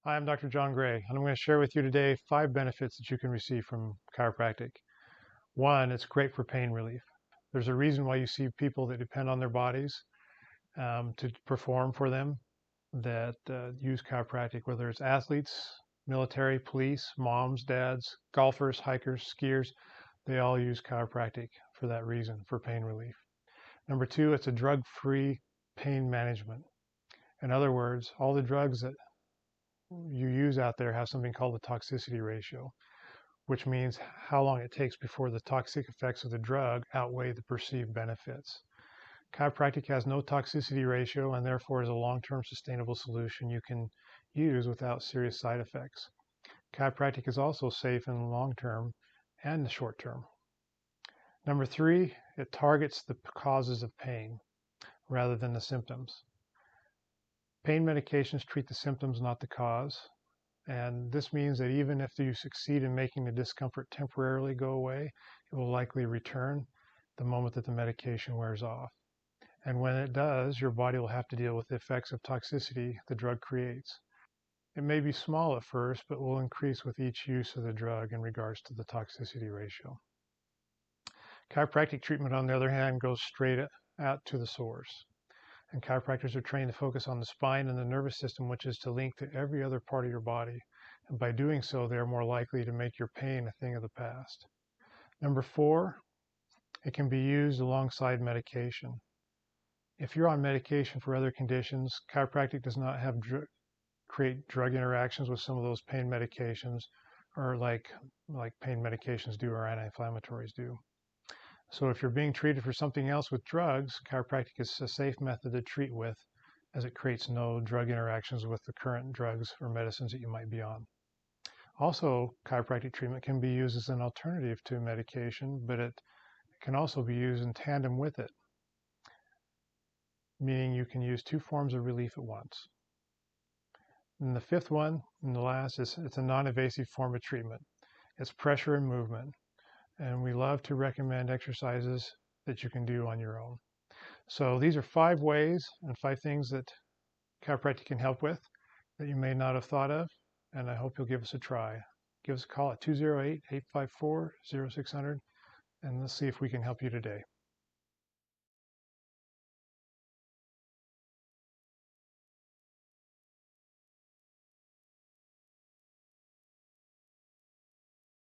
Hi, I'm Dr. John Gray, and I'm going to share with you today 5 benefits that you can receive from chiropractic. One, it's great for pain relief. There's a reason why you see people that depend on their bodies to perform for them that use chiropractic, whether it's athletes, military, police, moms, dads, golfers, hikers, skiers, they all use chiropractic for that reason, for pain relief. Number two, it's a drug-free pain management. In other words, all the drugs that you use out there have something called the toxicity ratio, which means how long it takes before the toxic effects of the drug outweigh the perceived benefits. Chiropractic has no toxicity ratio and therefore is a long-term sustainable solution you can use without serious side effects. Chiropractic is also safe in the long term and the short term. Number three, it targets the causes of pain rather than the symptoms. Pain medications treat the symptoms, not the cause. And this means that even if you succeed in making the discomfort temporarily go away, it will likely return the moment that the medication wears off. And when it does, your body will have to deal with the effects of toxicity the drug creates. It may be small at first, but will increase with each use of the drug in regards to the toxicity ratio. Chiropractic treatment, on the other hand, goes straight out to the source. And chiropractors are trained to focus on the spine and the nervous system, which is to link to every other part of your body. And by doing so, they are more likely to make your pain a thing of the past. Number four, it can be used alongside medication. If you're on medication for other conditions, chiropractic does not have create drug interactions with some of those pain medications, or like pain medications do or anti-inflammatories do. So if you're being treated for something else with drugs, chiropractic is a safe method to treat with, as it creates no drug interactions with the current drugs or medicines that you might be on. Also, chiropractic treatment can be used as an alternative to medication, but it can also be used in tandem with it, meaning you can use 2 forms of relief at once. And the fifth one, and the last, is it's a non-invasive form of treatment. It's pressure and movement. And we love to recommend exercises that you can do on your own. So these are 5 ways and 5 things that chiropractic can help with that you may not have thought of, and I hope you'll give us a try. Give us a call at 208-854-0600, and let's see if we can help you today.